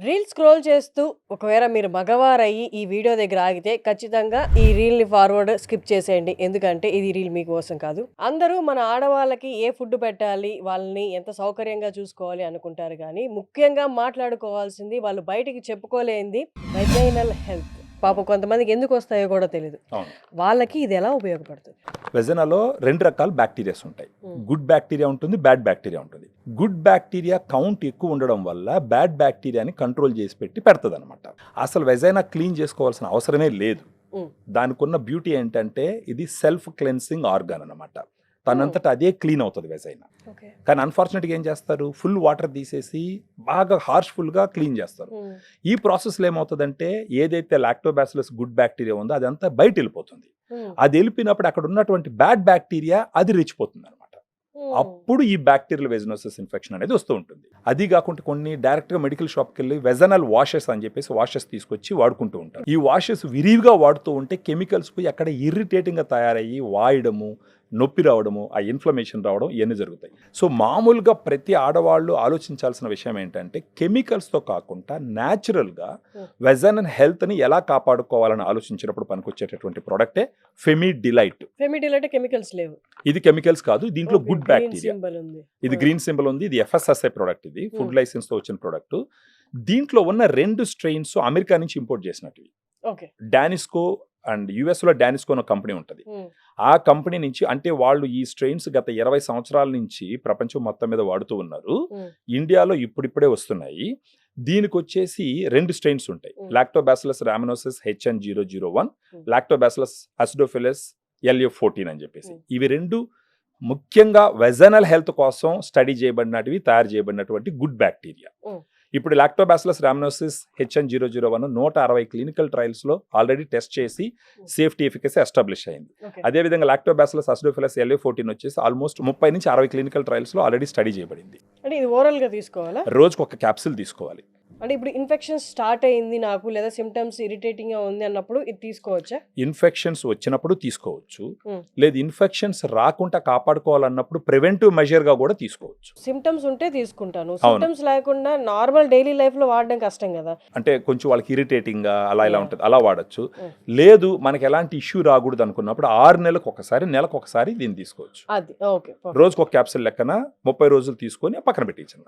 Reel scroll చేస్తూ ఒకవేళ మీరు మగవారయ్యి ఈ వీడియో దగ్గర ఆగితే ఖచ్చితంగా ఈ రీల్ని ఫార్వర్డ్ స్కిప్ చేసేయండి. ఎందుకంటే ఇది రీల్ మీకోసం కాదు. అందరూ మన ఆడవాళ్ళకి ఏ ఫుడ్ పెట్టాలి, వాళ్ళని ఎంత సౌకర్యంగా చూసుకోవాలి అనుకుంటారు కానీ ముఖ్యంగా మాట్లాడుకోవాల్సింది వాళ్ళు బయటికి చెప్పుకోలేనిది వెజైనల్ హెల్త్. పాపం కొంతమందికి ఎందుకు వస్తాయో కూడా తెలియదు. వాళ్ళకి ఇది ఎలా ఉపయోగపడుతుంది? వెజనాలో 2 రకాల బ్యాక్టీరియాస్ ఉంటాయి. గుడ్ బ్యాక్టీరియా ఉంటుంది, బ్యాడ్ బ్యాక్టీరియా ఉంటుంది. గుడ్ బ్యాక్టీరియా కౌంట్ ఎక్కువ ఉండడం వల్ల బ్యాడ్ బ్యాక్టీరియాని కంట్రోల్ చేసి పెడుతుంది అనమాట. అసలు వెజైనా క్లీన్ చేసుకోవాల్సిన అవసరమే లేదు. దానికి ఉన్న బ్యూటీ ఏంటంటే ఇది సెల్ఫ్ క్లెన్సింగ్ ఆర్గాన్ అనమాట. తనంతటా అదే క్లీన్ అవుతుంది వెజైనా. కానీ అన్ఫార్చునేట్గా ఏం చేస్తారు, ఫుల్ వాటర్ తీసేసి బాగా హార్ష్ఫుల్గా క్లీన్ చేస్తారు. ఈ ప్రాసెస్లో ఏమవుతుందంటే ఏదైతే లాక్టోబాసిల్లస్ గుడ్ బ్యాక్టీరియా ఉందో అదంతా బయట వెళ్ళిపోతుంది. అది వెళ్ళిపోయినప్పుడు అక్కడ ఉన్నటువంటి బ్యాడ్ బ్యాక్టీరియా అది రెచ్చిపోతుంది అనమాట. అప్పుడు ఈ బ్యాక్టీరియల్ వెజనోసిస్ ఇన్ఫెక్షన్ అనేది వస్తూ ఉంటుంది. అది కాకుండా కొన్ని డైరెక్ట్గా మెడికల్ షాప్కి వెళ్ళి వెజనల్ వాషెస్ అని చెప్పేసి వాషెస్ తీసుకొచ్చి వాడుకుంటూ ఉంటారు. ఈ వాషెస్ విరివిగా వాడుతూ ఉంటే కెమికల్స్ పోయి అక్కడ ఇరిటేటింగ్గా తయారయ్యి వాయడము, నొప్పి రావడము, ఆ ఇన్ఫ్లమేషన్ రావడం ఇవన్నీ జరుగుతాయి. సో మామూలుగా ప్రతి ఆడవాళ్ళు ఆలోచించాల్సిన విషయం ఏంటంటే కెమికల్స్తో కాకుండా న్యాచురల్గా వెజనల్ హెల్త్ని ఎలా కాపాడుకోవాలని ఆలోచించినప్పుడు పనికొచ్చేటటువంటి ప్రోడక్టే ఫెమి డిలైట్. కెమికల్స్ లేవు, ఇది కెమికల్స్ కాదు, దీంట్లో గుడ్ బ్యాక్టీరియా. ఇది గ్రీన్ సింబల్ ఉంది, ఇది FSSAI ప్రోడక్ట్, ఇది ఫుడ్ లైసెన్స్ తో వచ్చిన ప్రోడక్ట్. దీంట్లో ఉన్న 2 స్ట్రెయిన్స్ అమెరికా నుంచి ఇంపోర్ట్ చేసినట్టు. డానిస్కో అండ్ US లో డానిస్కో అనే కంపెనీ ఉంటుంది. ఆ కంపెనీ నుంచి, అంటే వాళ్ళు ఈ స్ట్రెయిన్స్ గత 20 సంవత్సరాల నుంచి ప్రపంచం మొత్తం మీద వాడుతూ ఉన్నారు. ఇండియాలో ఇప్పుడిప్పుడే వస్తున్నాయి. దీనికి వచ్చేసి 2 స్ట్రెయిన్స్ ఉంటాయి. Lactobacillus రామినోసిస్ HN001, Lactobacillus acidophilus LF14 అని చెప్పేసి. ఇవి 2 ముఖ్యంగా వెజనల్ హెల్త్ కోసం స్టడీ చేయబడినటివి, తయారు చేయబడినటువంటి గుడ్ బ్యాక్టీరియా. ఇప్పుడు లాక్టోబాసిల్లస్ రామినోసిస్ HN001 160 క్లినికల్ ట్రయల్స్ లో ఆల్రెడీ టెస్ట్ చేసి సేఫ్టీ ఎఫికసీ ఎస్టాబ్లిష్ అయింది. అదేవిధంగా లాక్టోబాసిల్లస్ అసిడోఫిలస్ LF14 వచ్చేసి ఆల్మోస్ట్ 30 నుంచి 60 క్లినికల్ ట్రయల్స్ లో ఆల్రెడీ స్టడీ చేయబడింది. అంటే ఇది ఓరల్ గా తీసుకోవాలా? రోజుకు ఒక క్యాప్సూల్ తీసుకోవాలి. అంటే ఇప్పుడు ఇన్ఫెక్షన్ స్టార్ట్ అయింది నాకు, లేదా సిమ్టమ్స్ ఇరిటేటింగ్ గా ఉంది అన్నప్పుడు ఇది తీసుకోవచ్చా? ఇన్ఫెక్షన్స్ వచ్చినప్పుడు తీసుకోవచ్చు, లేదు ఇన్ఫెక్షన్స్ రాకుండా కాపాడుకోవాలన్నప్పుడు ప్రివెంటివ్ మెజర్ గా కూడా తీసుకోవచ్చు. సిమ్టమ్స్ ఉంటే తీసుకుంటాను, సిమ్టమ్స్ లేకుండా నార్మల్ డైలీ లైఫ్ లో వాడడం కష్టం కదా. అంటే కొంచెం వాళ్ళకి ఇరిటేటింగ్ గా అలా ఇలా ఉంటుంది, అలా వాడచ్చు. లేదు మనకి ఎలాంటి ఇష్యూ రాకూడదు అనుకున్నప్పుడు 6 నెలలకు ఒకసారి, నెలకు ఒకసారి దీన్ని తీసుకోవచ్చు. అది ఓకే. రోజుకు ఒక క్యాప్సూల్ లెక్కన 30 రోజులు తీసుకొని పక్కన పెట్టించండి.